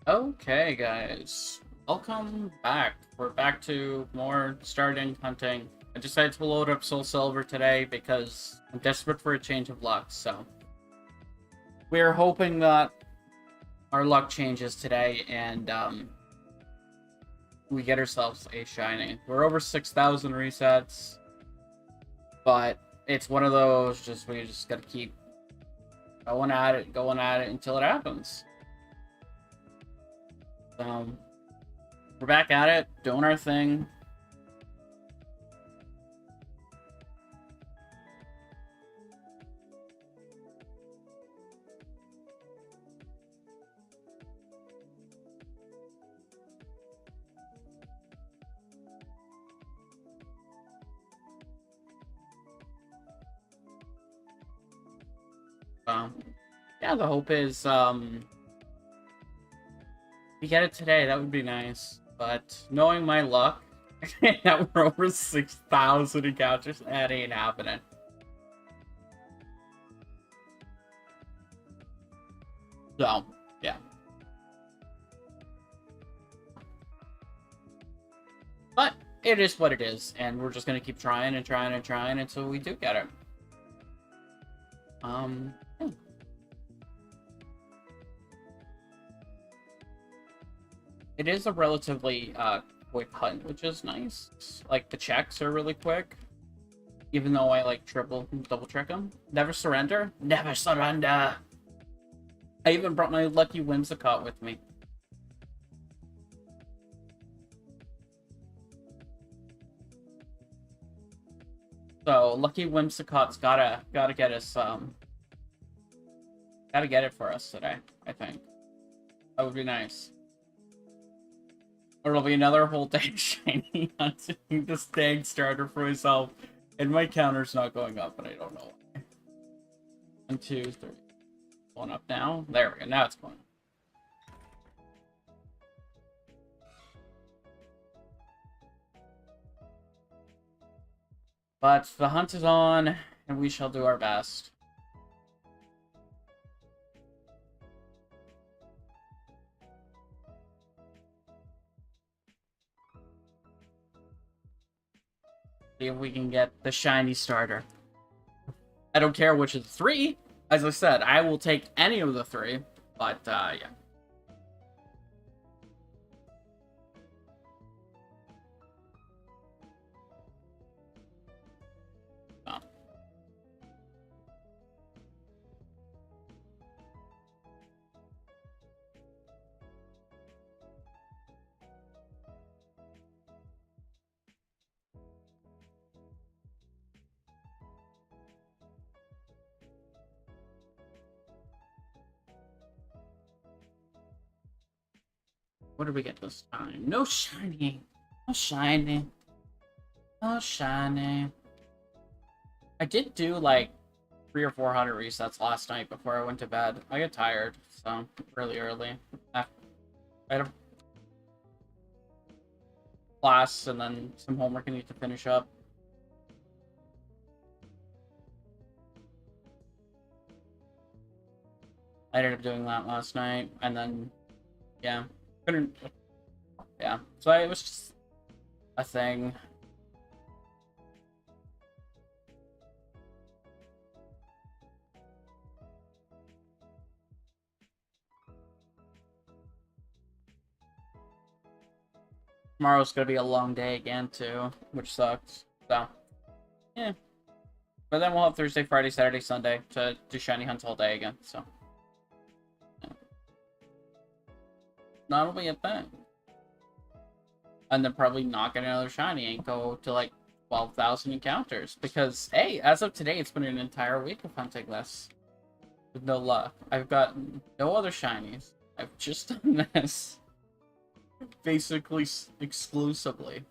Okay, guys. Welcome back. We're back to more starting hunting. I decided to load up Soul Silver today because I'm desperate for a change of luck, so we're hoping that our luck changes today and we get ourselves a shiny. We're over 6,000 resets, but it's one of those we just gotta keep going at it until it happens. We're back at it, doing our thing. Yeah, the hope is we get it today. That would be nice. But knowing my luck, that we're over 6,000 encounters, that ain't happening. So, yeah. But it is what it is, and we're just gonna keep trying and trying and trying until we do get it. Yeah. It is a relatively quick hunt, which is nice. Like the checks are really quick, even though I like double check them. Never surrender. Never surrender. I even brought my lucky Whimsicott with me. So lucky Whimsicott's gotta get us gotta get it for us today. I think that would be nice. Or it'll be another whole day shiny hunting this dang starter for myself, and my counter's not going up, and I don't know why. 1, 2, 3. Going up now. There we go. Now it's going. But the hunt is on, and we shall do our best. See if we can get the shiny starter. I don't care which of the three. As I said, I will take any of the three. But, yeah. What did we get this time? No shiny. No shiny. No shiny. I did do like 300 or 400 resets last night before I went to bed. I get tired, so really early. I had a class and then some homework I need to finish up. I ended up doing that last night, and then, yeah, couldn't, yeah. So it was just a thing. Tomorrow's gonna be a long day again too, which sucks. So, yeah. But then we'll have Thursday, Friday, Saturday, Sunday to do shiny hunts all day again. So, yeah. That'll be a thing. And then probably not get another shiny and go to like 12,000 encounters. Because, hey, as of today, it's been an entire week of hunting this. With no luck. I've got no other shinies. I've just done this. Basically, exclusively.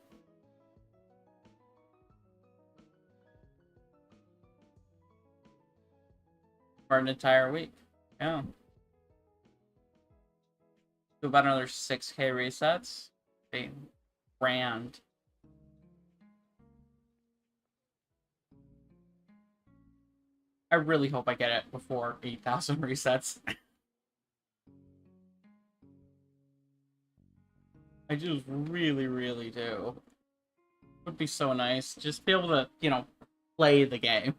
For an entire week. Yeah. Do about another 6k resets. Grand. I really hope I get it before 8,000 resets. I just really, really do. It would be so nice. Just be able to, play the game.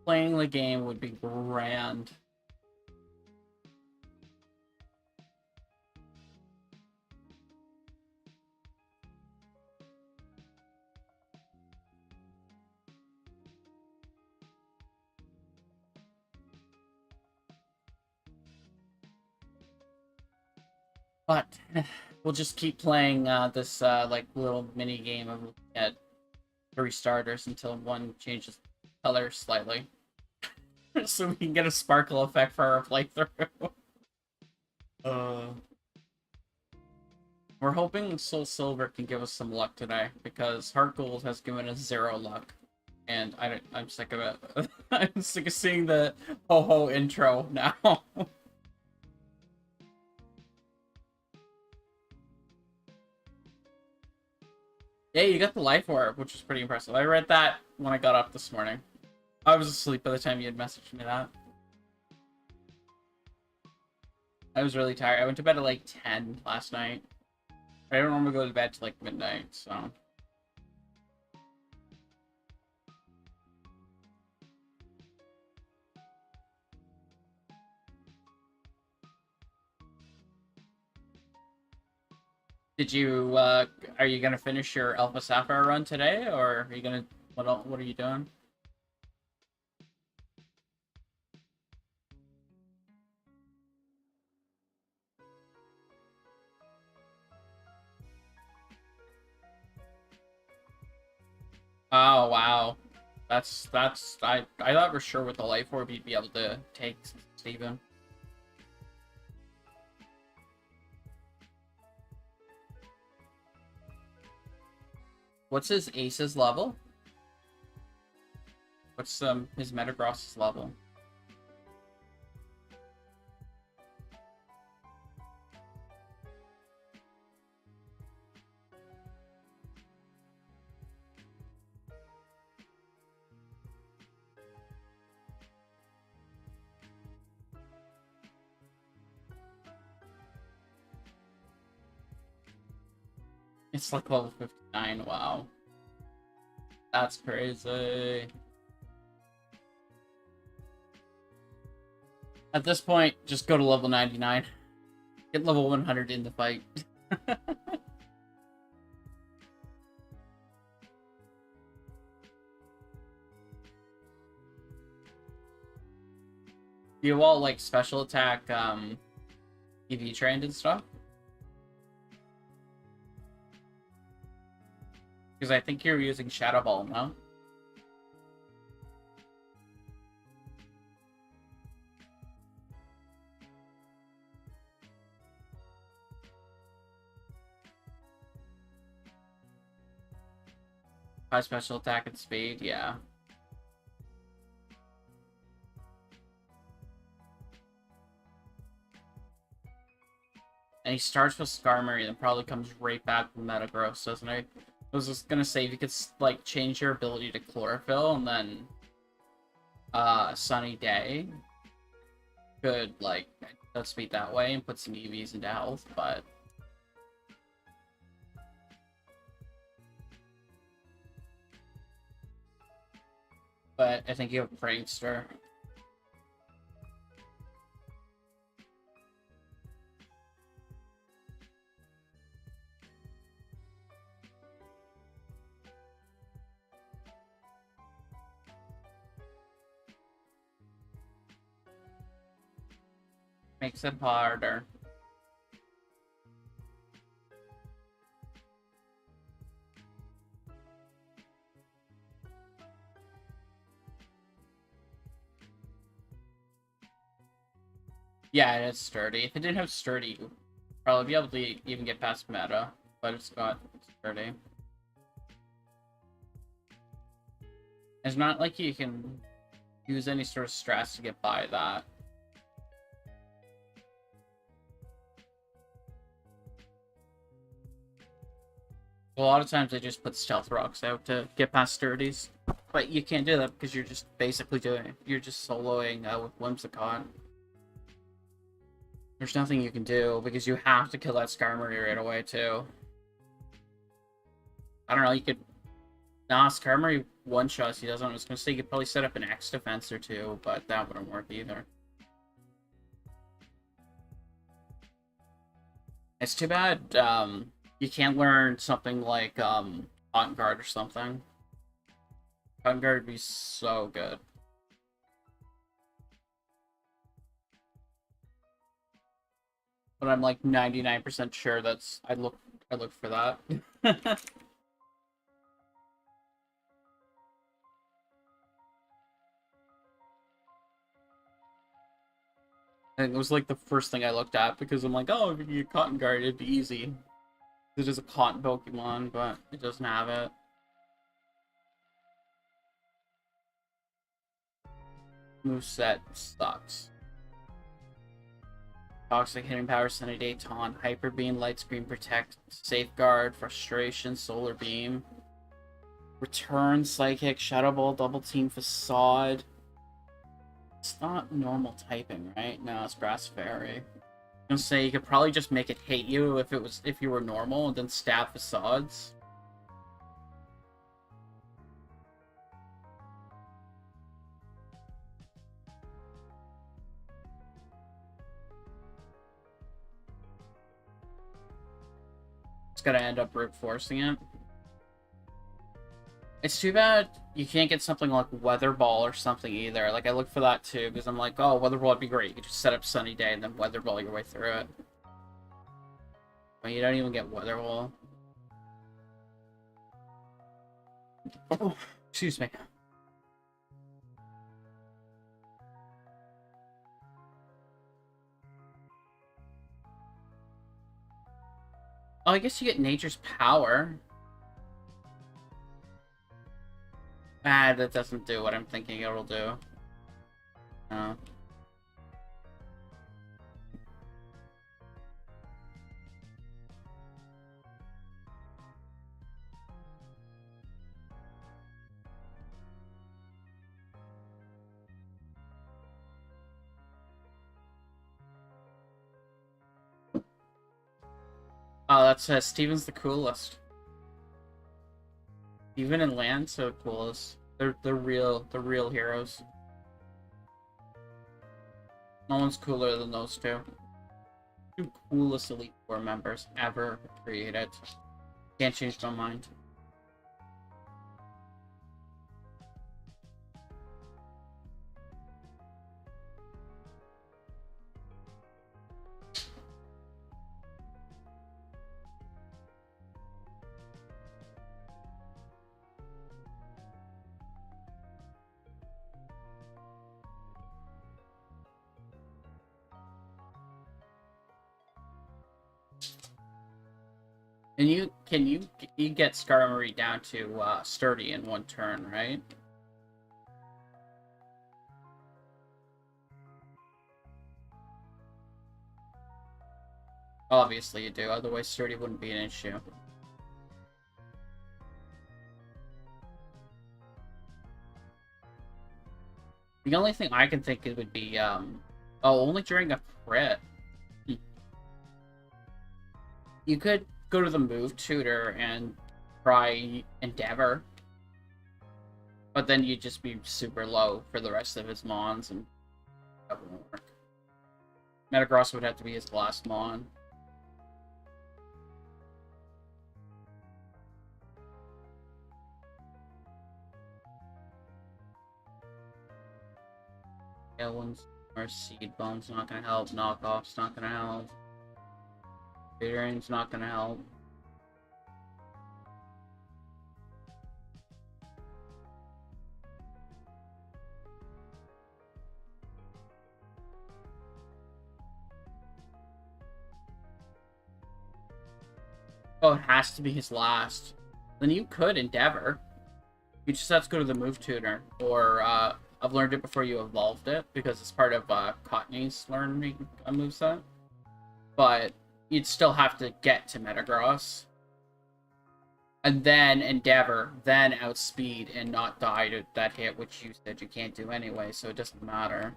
Playing the game would be grand. But we'll just keep playing this like little mini game of at 3 starters until one changes color slightly, so we can get a sparkle effect for our playthrough. uh, we're hoping Soul Silver can give us some luck today because Heart Gold has given us 0 luck, and I'm sick of it. I'm sick of seeing the ho ho intro now. Yeah, you got the life orb, which was pretty impressive. I read that when I got up this morning. I was asleep by the time you had messaged me that. I was really tired. I went to bed at like 10 last night. I don't normally go to bed till like midnight, so. Did you, are you gonna finish your Alpha Sapphire run today, or are you gonna, what are you doing? Oh, wow. I thought for sure with the life orb you'd be able to take Steven. What's his Ace's level? What's his Metagross's level? It's like level 59, wow. That's crazy. At this point, just go to level 99. Get level 100 in the fight. Do you all like special attack EV trained and stuff? Because I think you're using Shadow Ball now. High special attack and speed, yeah. And he starts with Skarmory and probably comes right back with Metagross, doesn't he? I was just gonna say, if you could, like, change your ability to Chlorophyll and then Sunny Day could, like, speed that way and put some EVs into health, but I think you have Prankster. Makes it harder. Yeah, it's sturdy. If it didn't have sturdy, you'd probably be able to even get past meta, but it's got sturdy. It's not like you can use any sort of stress to get by that. A lot of times they just put stealth rocks out to get past sturdies, but you can't do that because you're just basically you're just soloing with Whimsicott. There's nothing you can do because you have to kill that Skarmory right away too. I don't know, you could... Nah, Skarmory one-shots he doesn't. I was gonna say you could probably set up an X defense or two, but that wouldn't work either. It's too bad you can't learn something like Cotton Guard or something. Cotton Guard would be so good. But I'm like 99% sure that's I look for that. And it was like the first thing I looked at because I'm like, oh, if you get Cotton Guard, it'd be easy. It is a cotton Pokemon, but it doesn't have it. Moveset sucks. Toxic Hitting Power, Sunny Day, Taunt, Hyper Beam, Light Screen, Protect, Safeguard, Frustration, Solar Beam, Return, Psychic, Shadow Ball, Double Team, Facade. It's not normal typing, right? No, it's Grass Fairy. I'm gonna say you could probably just make it hate you if you were normal and then stab Facades. It's gonna end up brute forcing it. It's too bad you can't get something like Weather Ball or something either. Like, I look for that too, because I'm like, oh, Weather Ball would be great. You could just set up Sunny Day and then Weather Ball your way through it. But you don't even get Weather Ball. Oh, excuse me. Oh, I guess you get Nature's Power. Ah, that doesn't do what I'm thinking it'll do. No. Oh, that's Steven's the coolest. Even in land, so coolest. They're real heroes. No one's cooler than those two. Two coolest Elite Four members ever created. Can't change my mind. And you get Skarmory down to sturdy in one turn, right? Obviously you do, otherwise sturdy wouldn't be an issue. The only thing I can think it would be oh, only during a crit. You could go to the move tutor and try Endeavor. But then you'd just be super low for the rest of his mons, and that wouldn't work. Metagross would have to be his last mon. Tailwinds or Seed Bomb's not gonna help. Knockoff's not gonna help. Drain's not gonna help. Oh, it has to be his last. Then you could Endeavor. You just have to go to the move tutor. Or, I've learned it before you evolved it, because it's part of Cottony's learning a moveset. But you'd still have to get to Metagross. And then Endeavor, then Outspeed, and not die to that hit, which you said you can't do anyway, so it doesn't matter.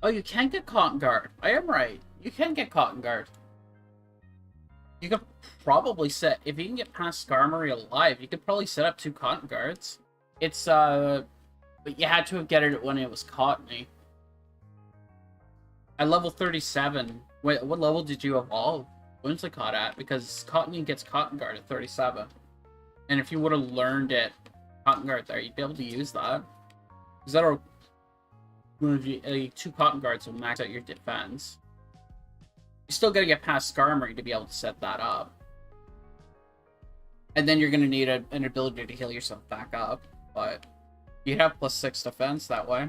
Oh, you can get Cotton Guard. I am right. You can get Cotton Guard. You could probably set, if you can get past Skarmory alive, you could probably set up 2 Cotton Guards. It's, but you had to get it when it was Cottony. At level 37, what level did you evolve Whimsicott at? Because Cottony gets Cotton Guard at 37. And if you would have learned it, Cotton Guard there, you'd be able to use that. Because that'll, 2 Cotton Guards will max out your defense. You still gotta get past Skarmory to be able to set that up. And then you're gonna need an ability to heal yourself back up. But you'd have +6 defense that way.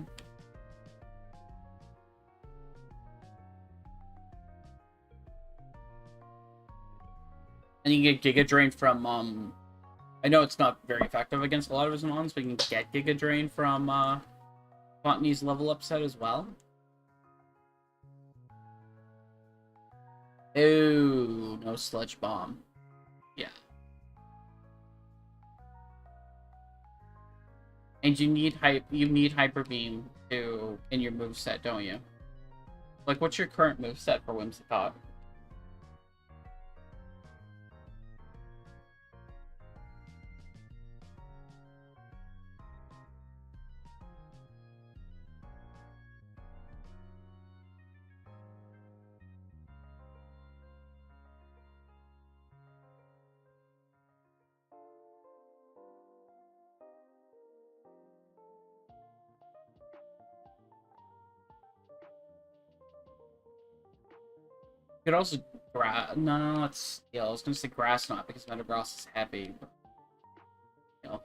And you get Giga Drain from, I know it's not very effective against a lot of his mons, but you can get Giga Drain from, Cottony's level up set as well. Ooh, no Sludge Bomb. Yeah. And you need Hyper Beam to in your moveset, don't you? Like, what's your current moveset for Whimsicott? You could also no, it's Steel. I was gonna say Grass Knot because Metagross is heavy. But, you know.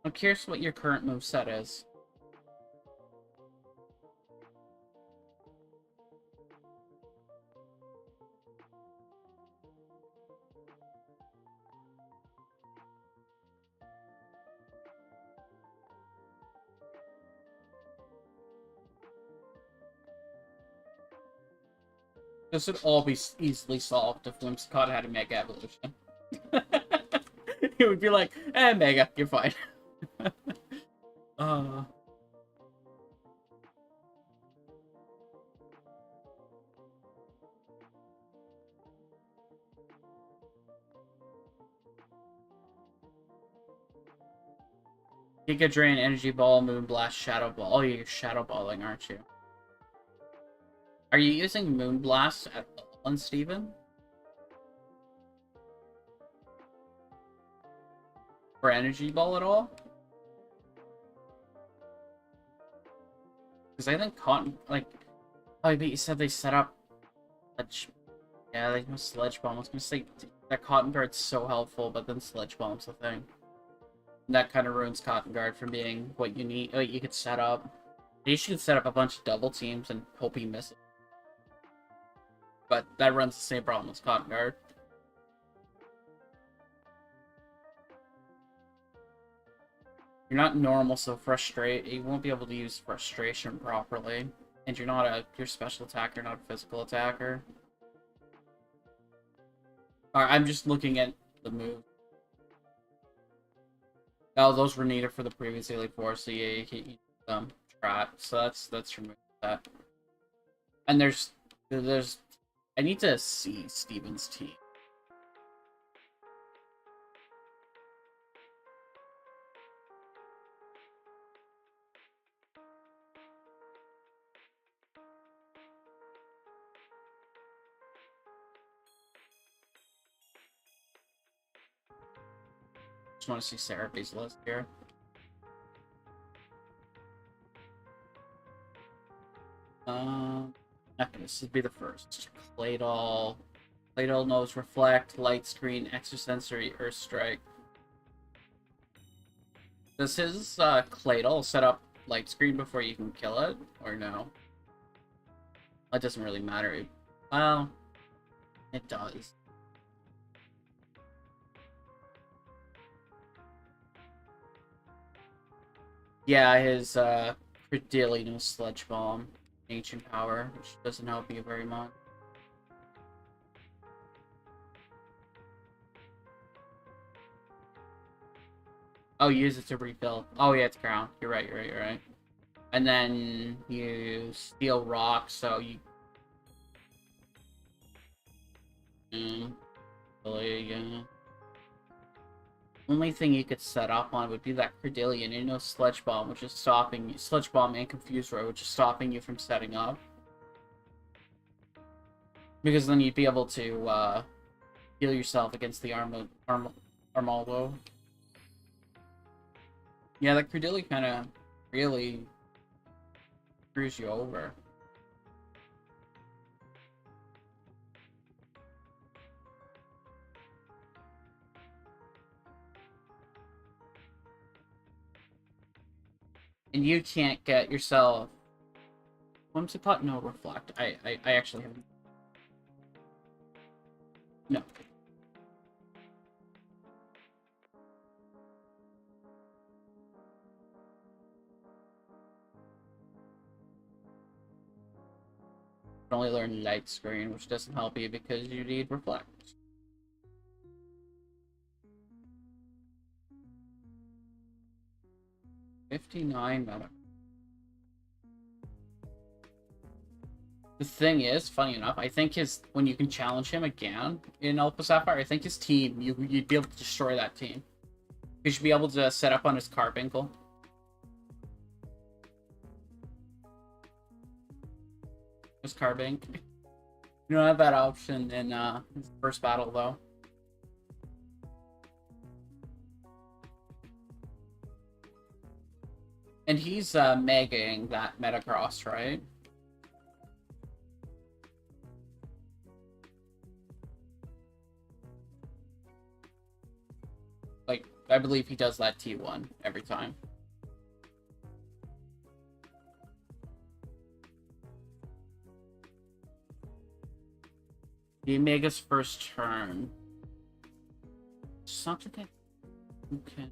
I'm curious what your current moveset is. This would all be easily solved if Whimsicott had a Mega Evolution. It would be like, Mega, you're fine. uh... Giga Drain, Energy Ball, Moonblast, Shadow Ball. Oh, you're Shadow Balling, aren't you? Are you using Moonblast at all on Steven? For Energy Ball at all? Because I think Cotton, like... Oh, but you said they set up... Yeah, they have Sledge Bomb. I was gonna say, that Cotton Guard's so helpful, but then Sledge Bomb's the thing. And that kind of ruins Cotton Guard from being what you need, what you could set up. You should set up a bunch of double teams and hope he misses. But that runs the same problem as Cotton Guard. You're not normal, so frustrate. You won't be able to use frustration properly. And you're not you're special attacker, not a physical attacker. Alright, I'm just looking at the move. Oh, those were needed for the previous Elite Four, so yeah, you can use them. Strat. So that's removed that. And there's I need to see Steven's team. Just want to see Seraphie's list here. Okay, this would be the first. Claydol knows Reflect, Light Screen, Extrasensory, Earth Strike. Does his Claydol set up Light Screen before you can kill it, or no? It doesn't really matter. Well, it does. Yeah, his Credilli knows Sludge Bomb, Ancient Power, which doesn't help you very much. Oh, you use it to refill. Oh yeah, it's ground. You're right. You're right. You're right. And then you steal rock, so you. Yeah. Only thing you could set up on would be that Cordillion, you know, Sledge Bomb, which is stopping you. Sledge Bomb and Confuse Ray, which is stopping you from setting up. Because then you'd be able to heal yourself against the Armaldo. Yeah, that Cordillion kind of really screws you over. And you can't get yourself. What's it called? No, Reflect. I actually haven't. No. You can only learn Light Screen, which doesn't help you because you need Reflect. 59 meta. The thing is, funny enough, I think when you can challenge him again in Alpha Sapphire, I think his team, you'd be able to destroy that team. You should be able to set up on his Carbuncle. His Carbink. You don't have that option in his first battle, though. And he's megaing that Metacross, right? Like, I believe he does that T1 every time. The Mega's first turn. Something. Okay.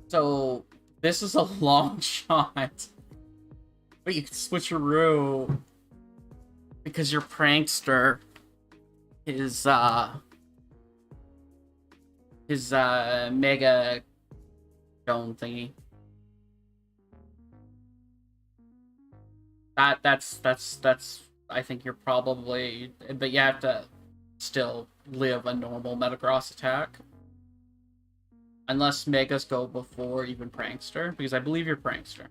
So, this is a long shot. But you can switcheroo because your prankster is his mega stone thingy. That's I think you're probably, but you have to still live a normal Metagross attack. Unless Megas go before even Prankster, because I believe you're Prankster.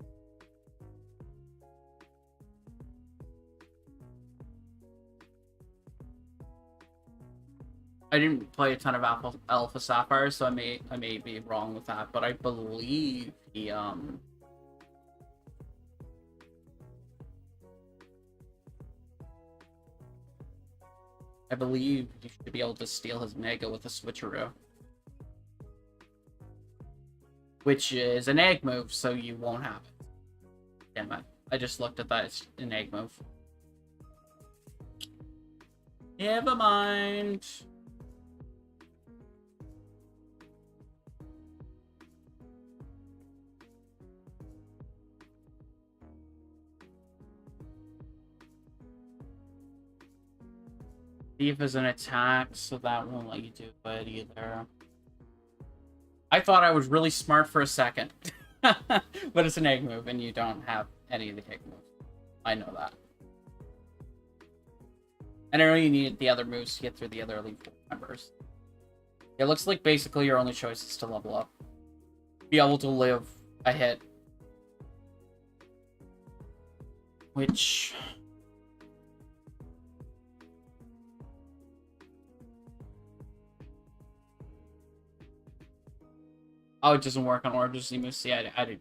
I didn't play a ton of Alpha Sapphire, so I may be wrong with that, but I believe he I believe you should be able to steal his Mega with a switcheroo. Which is an egg move, so you won't have it. Damn it. I just looked at that. It's an egg move. Never mind. Thief is an attack, so that won't let you do it either. I thought I was really smart for a second. But it's an egg move, and you don't have any of the egg moves. I know that. And I know you need the other moves to get through the other Elite Four members. It looks like basically your only choice is to level up. Be able to live a hit. Which... Oh, it doesn't work on Orbs Emu. See, I did.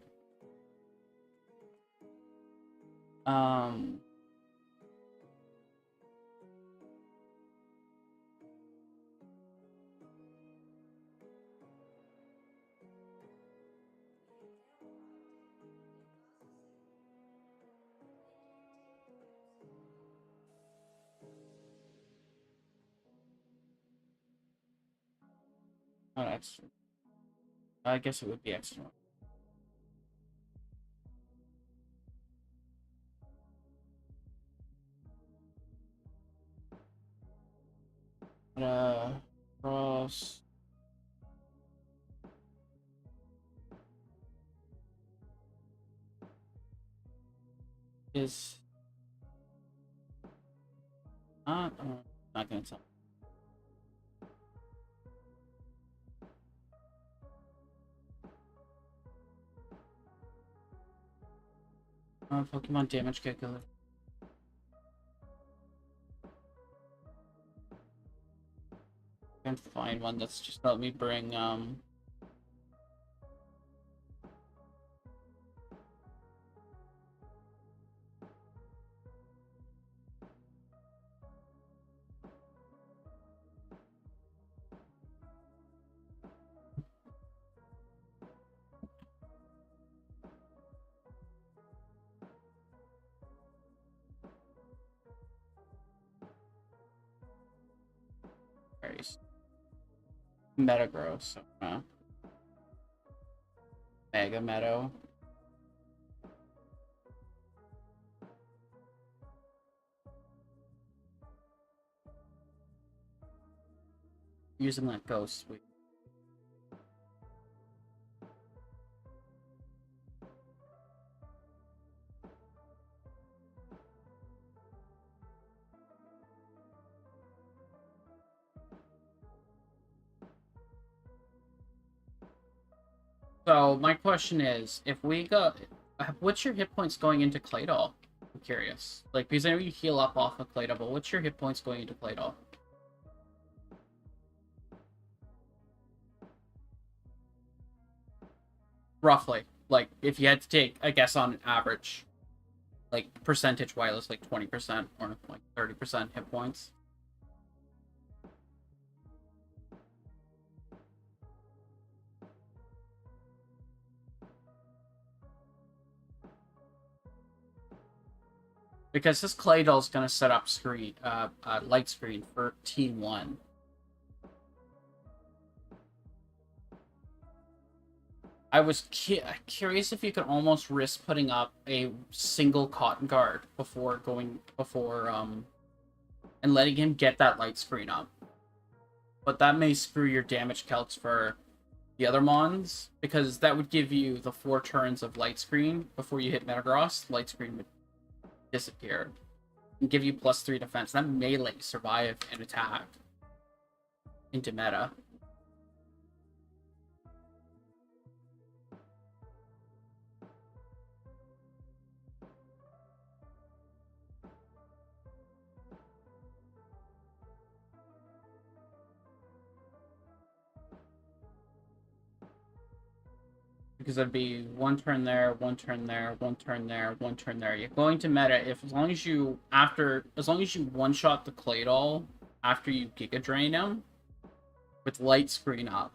Oh, that's... I guess it would be extra. is not gonna tell. Pokemon damage calculator. I can find one that's just let me bring Metagross, so Mega Meadow. Using that ghost sweep. So my question is, if we go, what's your hit points going into Claydol? I'm curious. Like, because I know you heal up off of Claydol, but what's your hit points going into Claydol? Roughly. Like, if you had to take, I guess, on average, like, percentage-wise, like 20% or like 30% hit points. Because this Claydol is going to set up light screen for T1. I was curious if you could almost risk putting up a single Cotton Guard before and letting him get that light screen up. But that may screw your damage calcs for the other mons, because that would give you the 4 turns of light screen before you hit Metagross. Light screen would disappear and give you +3 defense. That may let you survive an attack into meta. Because it'd be 1 turn there, 1 turn there, 1 turn there, 1 turn there. You're going to meta as long as you one-shot the Claydol after you Giga Drain him with light screen up.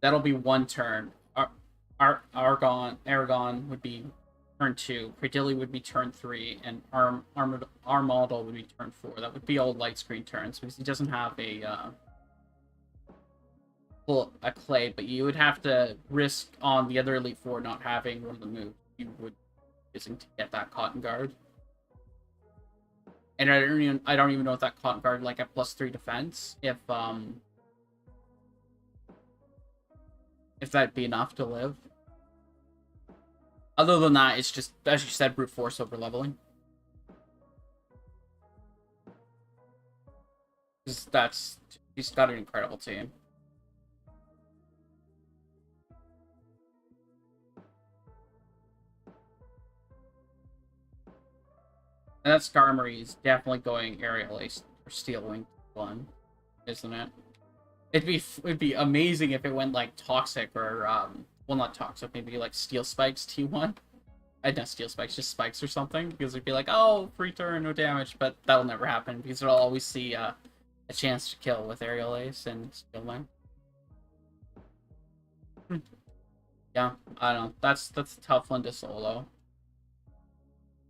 That'll be 1 turn. Aragon would be turn 2. Credilli would be turn 3, and Armaldo would be turn 4. That would be all light screen turns because he doesn't have a clay, but you would have to risk on the other Elite Four not having one of the moves you would using to get that Cotton Guard. And I don't even know if that Cotton Guard like at +3 defense if that'd be enough to live. Other than that, it's just, as you said, brute force over leveling. He's got an incredible team. And that Skarmory is definitely going Aerial Ace or Steel Wing 1, isn't it? It'd be amazing if it went like Toxic or well, not Toxic, maybe like Steel Spikes T1. Not Steel Spikes, just Spikes or something, because it'd be like, oh, free turn, no damage, but that'll never happen because it'll always see a chance to kill with Aerial Ace and Steel Wing. Yeah, I don't know. That's a tough one to solo.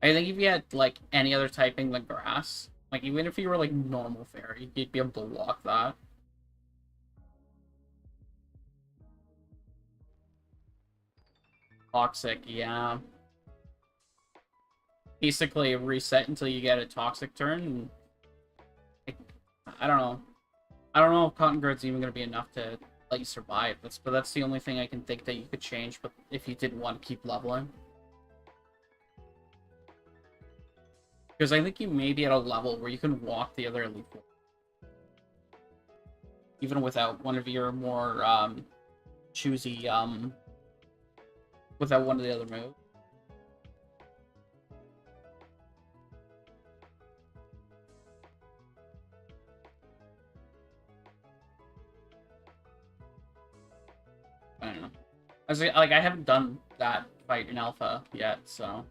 I think if you had, like, any other typing than grass, like, even if you were, like, normal fairy, you'd be able to block that. Toxic, yeah. Basically, reset until you get a toxic turn. I don't know. I don't know if Cotton Guard's even going to be enough to let you survive. But that's the only thing I can think that you could change, but if you didn't want to keep leveling. Because I think you may be at a level where you can walk the other Elite Four. Even without one of your more, choosy, without one of the other moves. I don't know. I haven't done that fight in Alpha yet, so...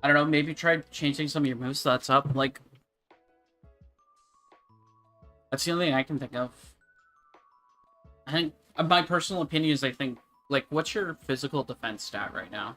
I don't know, maybe try changing some of your movesets up, like... That's the only thing I can think of. I think, my personal opinion is, I think, like, what's your physical defense stat right now?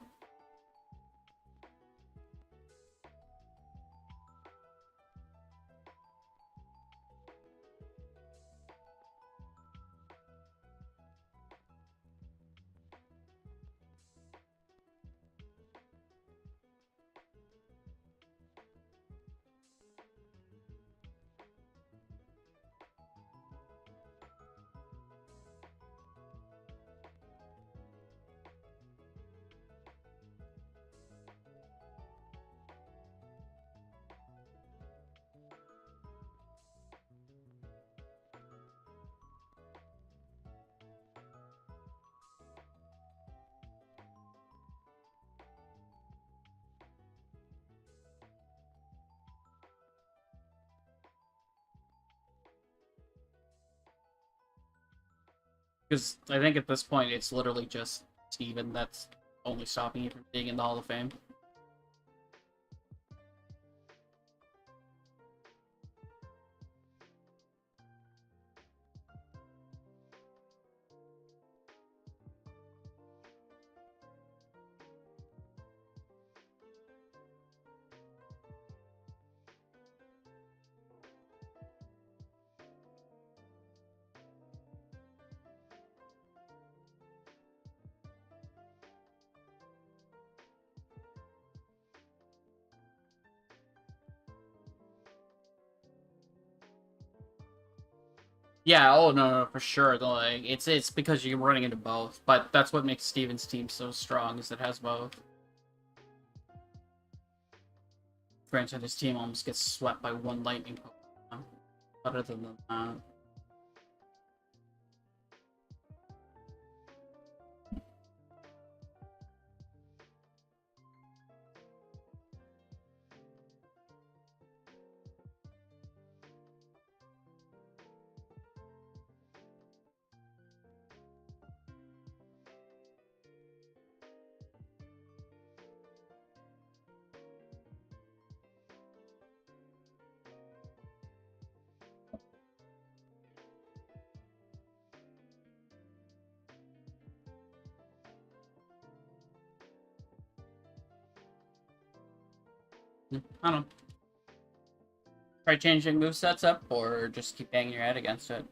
Because I think at this point, it's literally just Steven that's only stopping you from being in the Hall of Fame. Yeah, oh no, for sure. Like, it's because you're running into both, but that's what makes Steven's team so strong, is it has both. Granted, his team almost gets swept by one lightning Pokemon. Other than that. I don't know. Try changing movesets up, or just keep banging your head against it.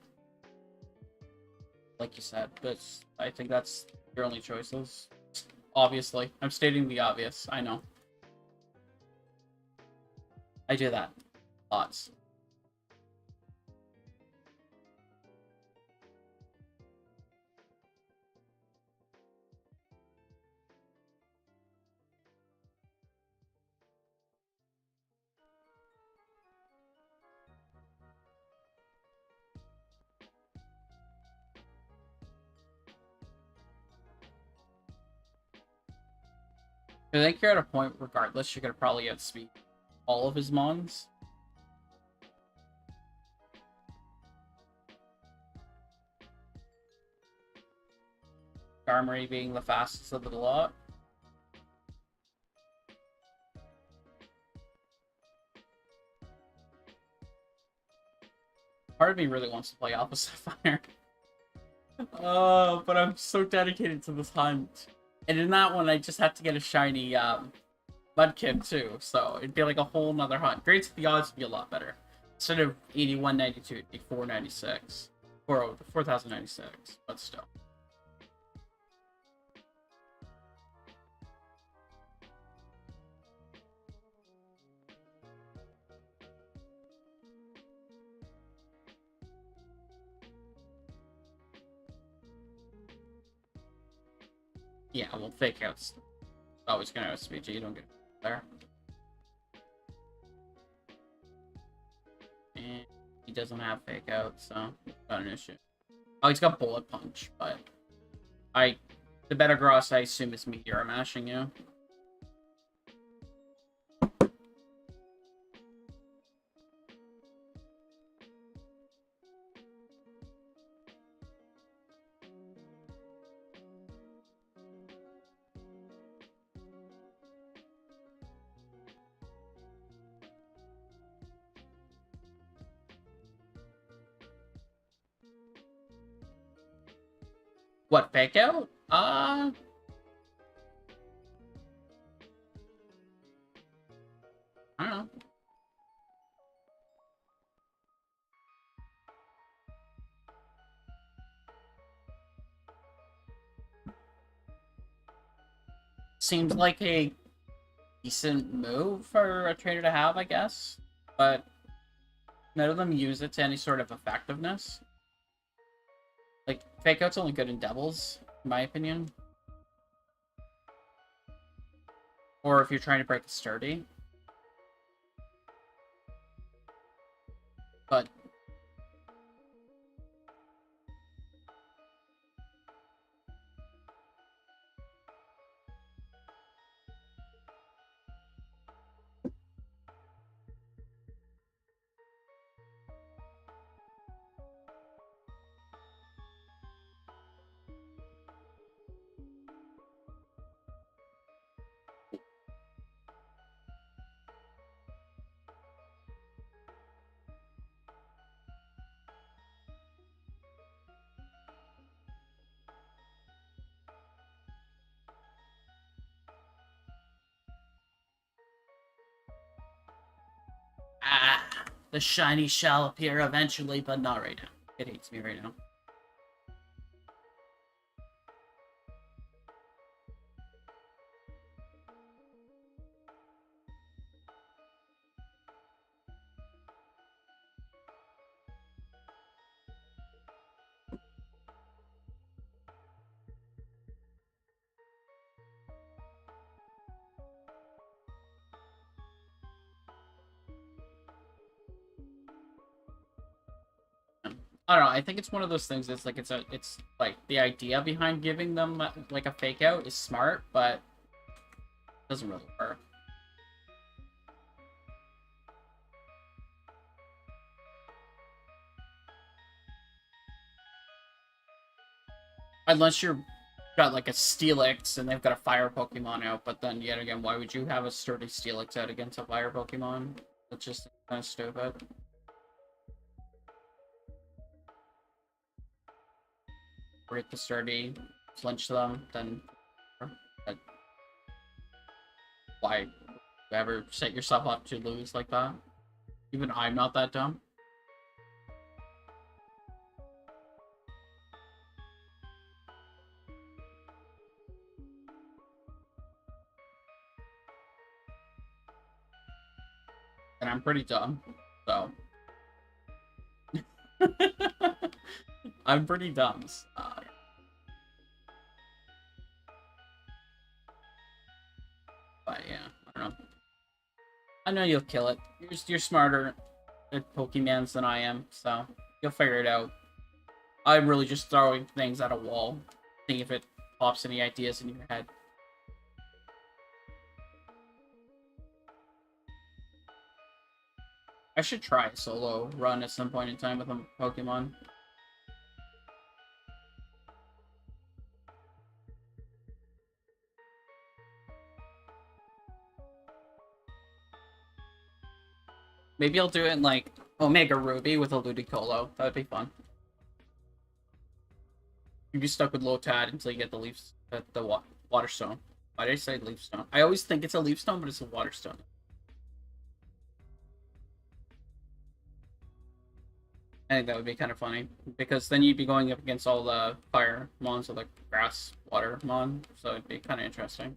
Like you said, but I think that's your only choices. Obviously. I'm stating the obvious, I know. I do that. Lots. I think you're at a point, regardless, you're gonna probably outspeed all of his Mons. Armory being the fastest of the lot. Part of me really wants to play Alpha Sapphire. Oh, but I'm so dedicated to this hunt. And in that one, I just have to get a shiny Mudkip too, so it'd be like a whole nother hunt. Granted, the odds would be a lot better. Instead of 8192, it'd be 496. 4096, but still. Yeah, well, fake outs always gonna have SPG. You don't get there. And he doesn't have fake out, so not an issue. Oh, he's got bullet punch, but the better gross I assume is meteor mashing you. What, fake out? I don't know. Seems like a decent move for a trader to have, I guess. But none of them use it to any sort of effectiveness. Like, fake out's only good in doubles, in my opinion. Or if you're trying to break a sturdy. But the shiny shall appear eventually, but not right now. It hates me right now. I don't know. I think it's one of those things. It's like the idea behind giving them like a fake out is smart, but it doesn't really work. Unless you're got like a Steelix and they've got a fire Pokemon out, but then yet again, why would you have a sturdy Steelix out against a fire Pokemon? That's just kind of stupid. Break the sturdy, flinch them, then why ever set yourself up to lose like that? Even I'm not that dumb. And I'm pretty dumb, so. I'm pretty dumb. But yeah, I don't know. I know you'll kill it. You're smarter at Pokemons than I am, so you'll figure it out. I'm really just throwing things at a wall, seeing if it pops any ideas in your head. I should try a solo run at some point in time with a Pokemon. Maybe I'll do it in like Omega Ruby with a Ludicolo. That would be fun. You'd be stuck with Lotad until you get the leaves, the water stone. Why did I say leaf stone? I always think it's a leaf stone, but it's a water stone. I think that would be kind of funny because then you'd be going up against all the fire mons or the grass water mon, so it'd be kind of interesting.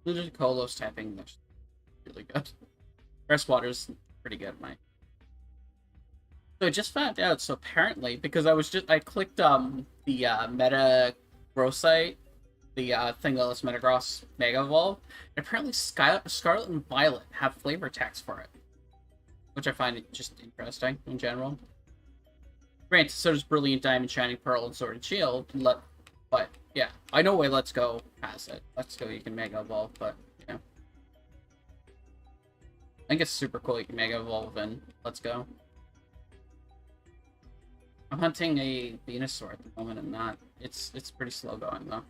Ludicolo's tapping that's really good. Grass water's pretty good, Mike. So I just found out. So apparently, because I clicked the Meta Growth site, the thing that lets Metagross Mega Evolve, and apparently Scarlet and Violet have flavor text for it, which I find it just interesting in general. Granted, so does Brilliant Diamond, Shining Pearl, and Sword and Shield. But yeah, I know why Let's Go has it. Let's Go, you can Mega Evolve, but yeah, I think it's super cool. You can Mega Evolve and Let's Go. I'm hunting a Venusaur at the moment. I'm not. It's pretty slow going though.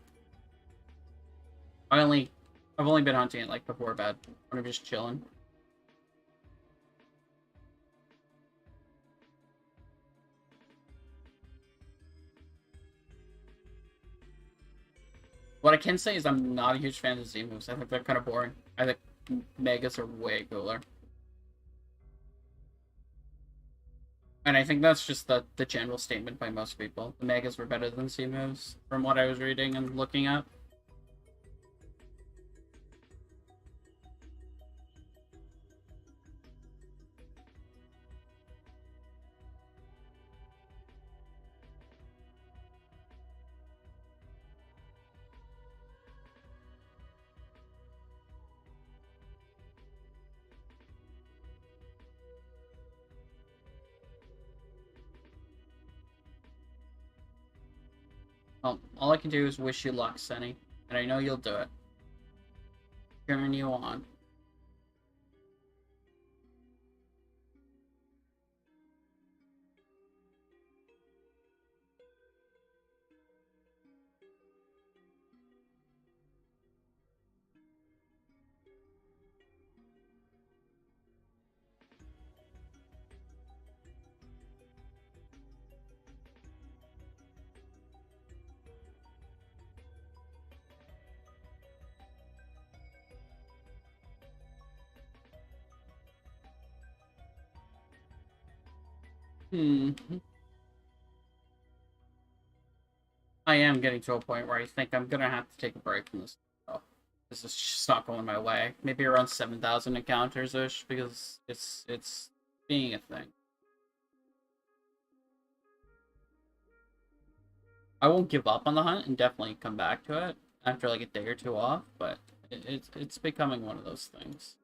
I only I've only been hunting it like before bed when I'm just chilling. What I can say is I'm not a huge fan of Z moves. I think they're kind of boring. I think Megas are way cooler. And I think that's just the general statement by most people. The Megas were better than Z moves, from what I was reading and looking at. Well, all I can do is wish you luck, Sunny. And I know you'll do it. Cheering you on. Hmm. I am getting to a point where I think I'm gonna have to take a break from this. Oh, this is just not going my way. Maybe around 7,000 encounters ish because it's being a thing. I won't give up on the hunt and definitely come back to it after like a day or two off, but it's becoming one of those things.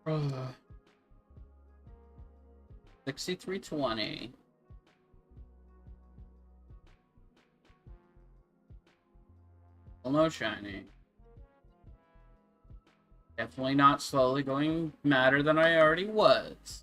Ugh. 6320. Still no shiny. Definitely not slowly going madder than I already was.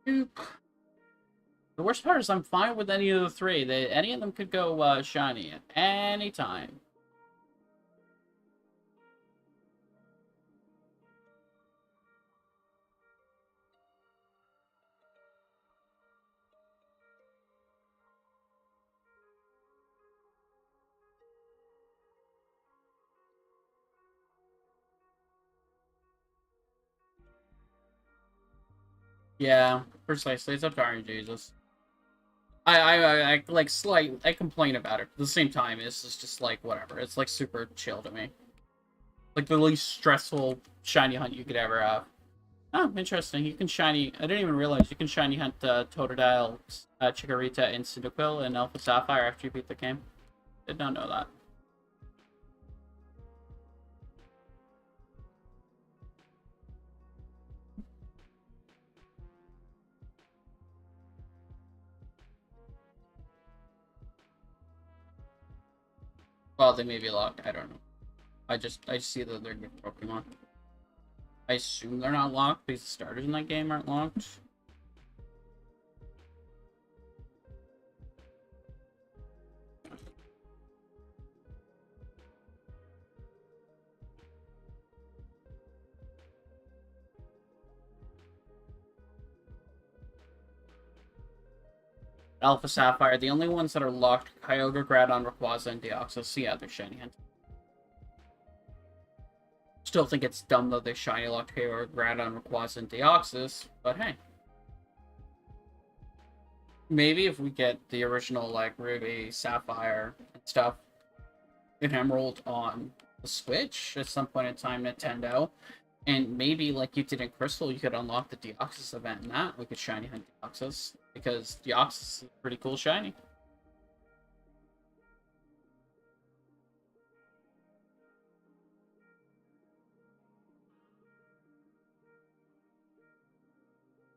Nope. The worst part is I'm fine with any of the three. Any of them could go shiny at any time. Yeah, precisely. It's up to RNG, Jesus. I like I complain about it. But at the same time, it's just like whatever. It's like super chill to me. Like the least stressful shiny hunt you could ever have. Oh, interesting. You can shiny. I didn't even realize you can shiny hunt Totodile, Chikorita, and Cyndaquil in Alpha Sapphire after you beat the game. Did not know that. Well, they may be locked. I don't know. I see that they're good Pokemon. I assume they're not locked because the starters in that game aren't locked. Alpha Sapphire, the only ones that are locked: Kyogre, Groudon, Rayquaza, and Deoxys. So yeah, they're shiny hunt. Still think it's dumb though they shiny locked Kyogre, Groudon, Rayquaza, and Deoxys, but hey. Maybe if we get the original, like, Ruby, Sapphire, and stuff in Emerald on the Switch at some point in time, Nintendo, and maybe, like you did in Crystal, you could unlock the Deoxys event in that. We could shiny hunt Deoxys, because Deoxys is pretty cool shiny.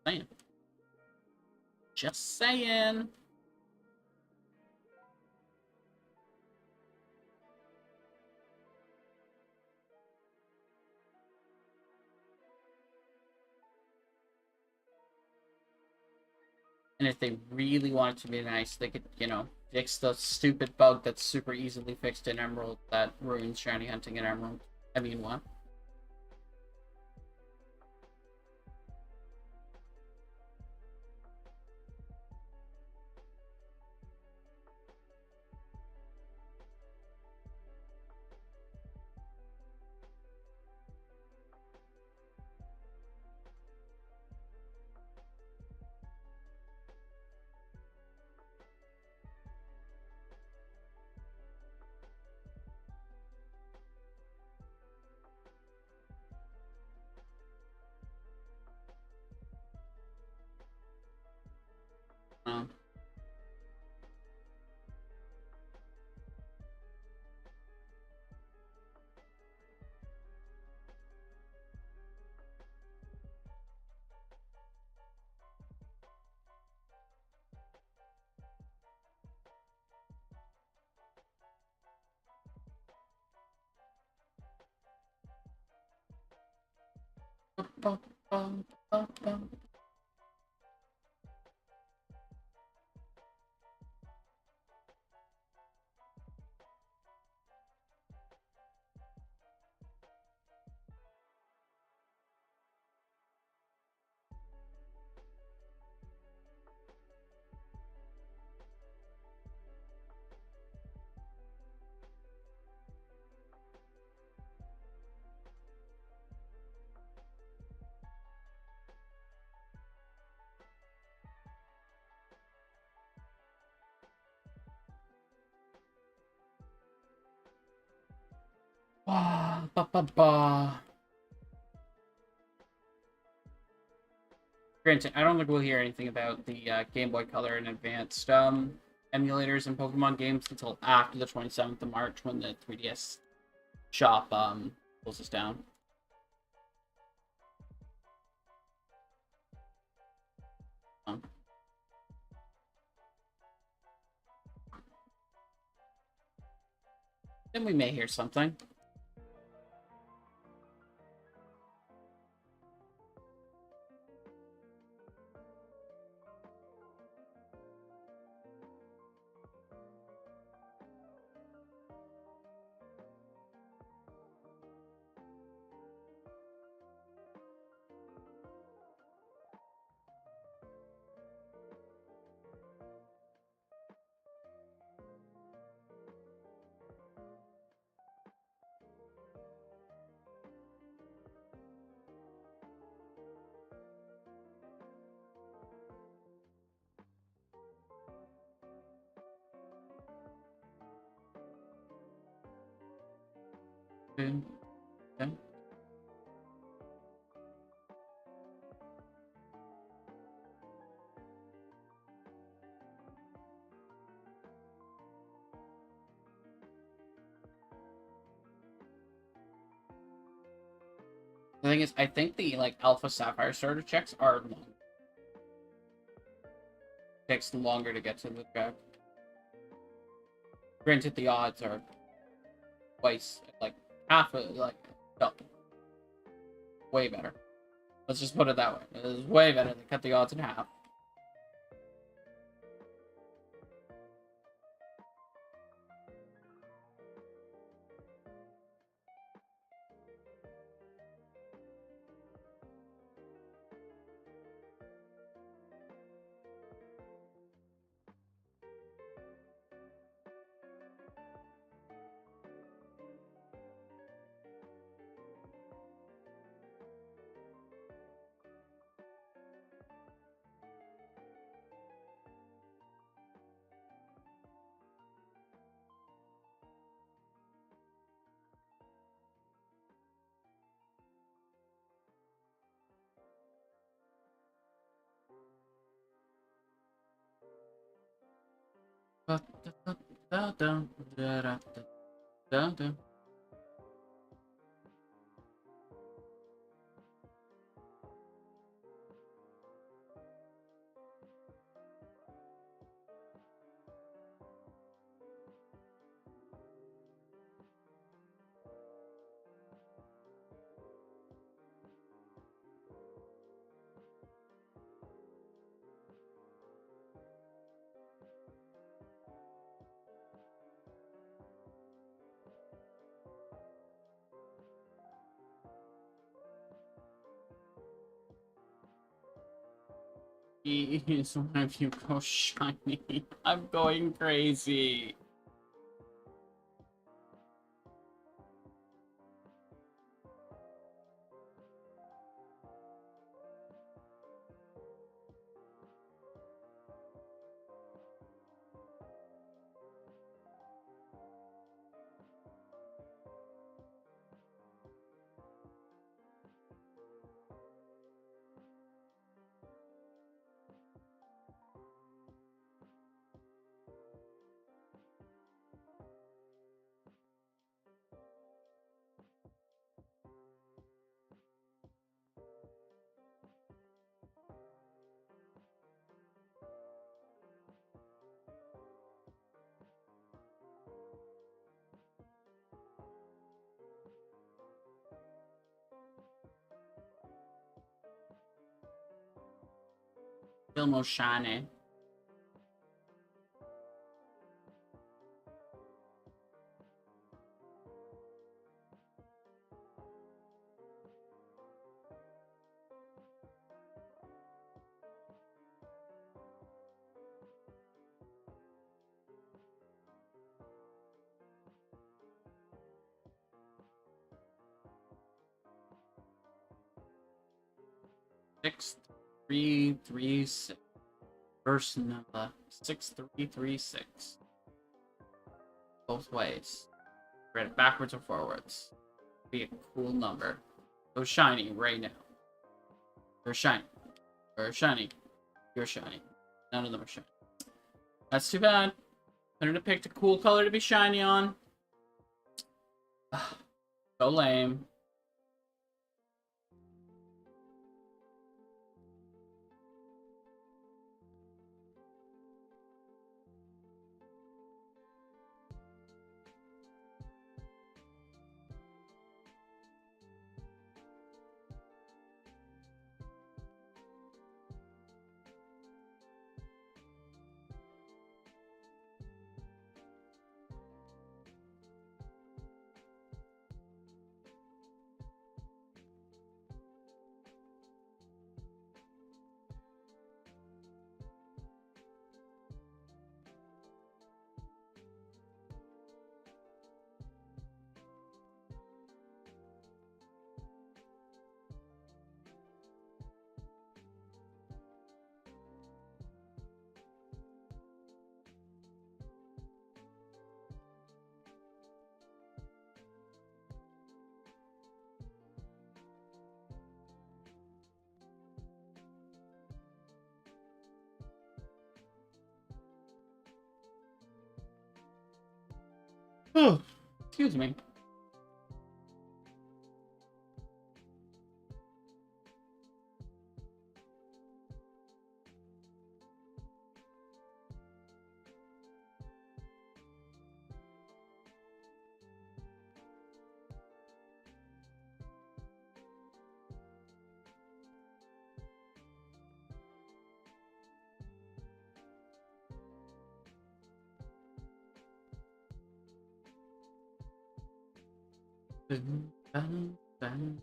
Saying. Just saying. And if they really wanted to be nice, they could, fix the stupid bug that's super easily fixed in Emerald that ruins shiny hunting in Emerald. I mean, what? Um, ba, ba, ba. Granted, I don't think we'll hear anything about the Game Boy Color and Advanced emulators in Pokemon games until after the 27th of March when the 3DS shop closes down. Then we may hear something. Okay. Okay. The thing is, I think the like Alpha Sapphire starter checks are long. Takes longer to get to the track. Granted, the odds are twice, like half of like no, way better. Let's just put it that way. It is way better. They cut the odds in half. Please, one of you go shiny. I'm going crazy. Still no shiny. Six, 3, 3, 6. First number 6336. Both ways. Read it backwards or forwards. Be a cool number. Go shiny right now. You're shiny. You're shiny. You're shiny. None of them are shiny. That's too bad. Couldn't have picked a cool color to be shiny on. So lame. Excuse me. Dun, dun, dun.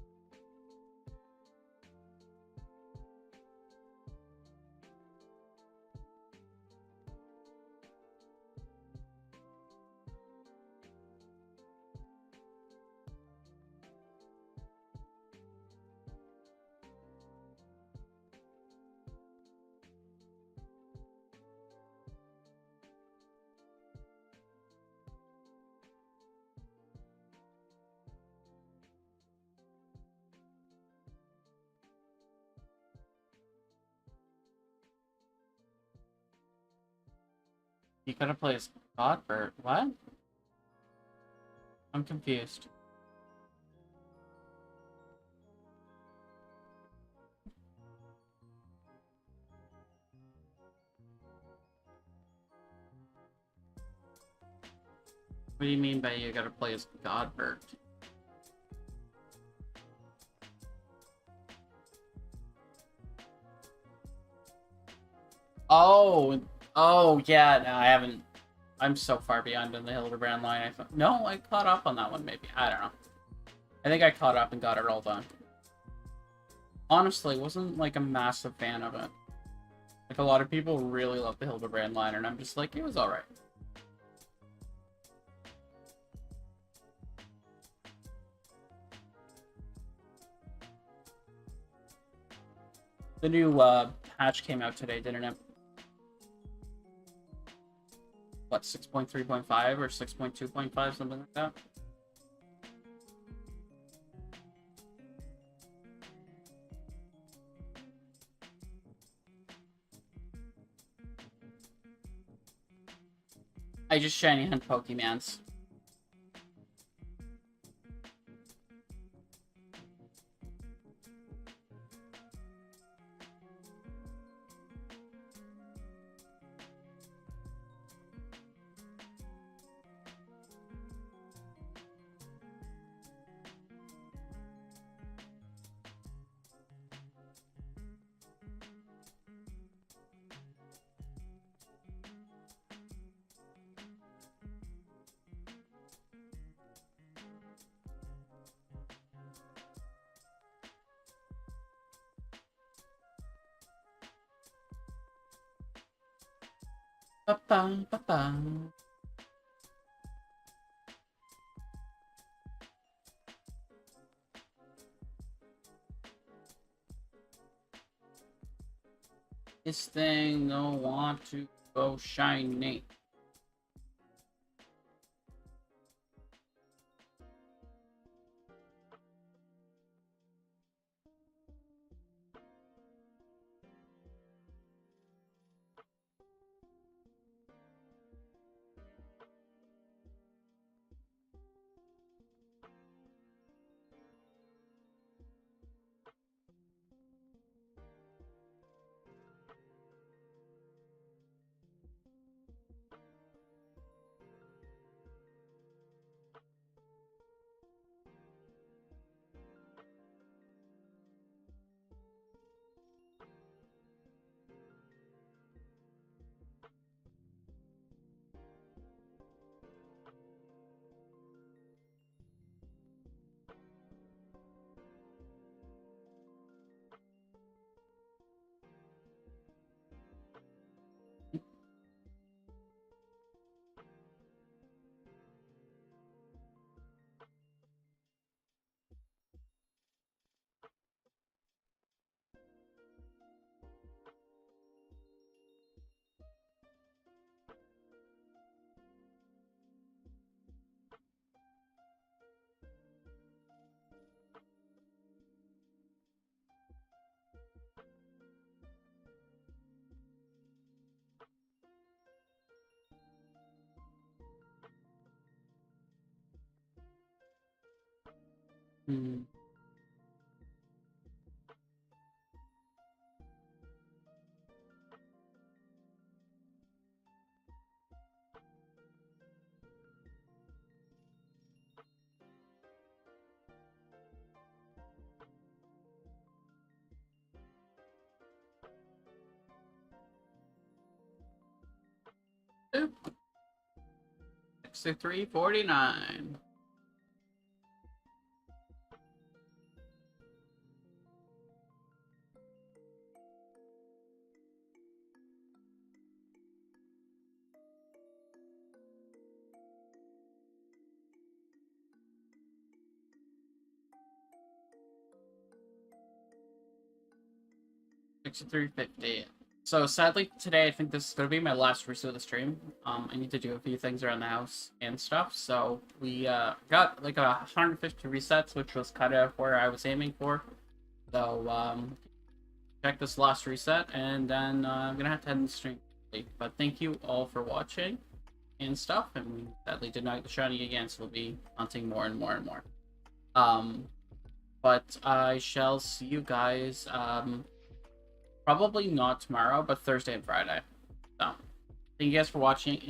You gotta play as Godbert. What? I'm confused. What do you mean by you gotta play as Godbert? Oh, oh yeah. No, I haven't. I'm so far behind on the Hildebrand line. I thought no, I caught up on that one. Maybe I don't know. I think I caught up and got it all done. Honestly, wasn't like a massive fan of it. Like a lot of people really love the Hildebrand liner, and I'm just like, it was all right. The new patch came out today, didn't it? What, 6.3.5 or 6.2.5, something like that? I just shiny hunt Pokemons. Ba-ba, ba-ba. This thing don't want to go shiny. Hmm. Oop. 63.49.63.50. So sadly today I think this is gonna be my last reset of the stream. I need to do a few things around the house and stuff. So we got like 150 resets, which was kind of where I was aiming for. So check this last reset, and then I'm gonna have to end the stream. But thank you all for watching and stuff. And we sadly did not get shiny again, so we'll be hunting more and more and more. Um, but I shall see you guys. Probably not tomorrow, but Thursday and Friday. So, thank you guys for watching, and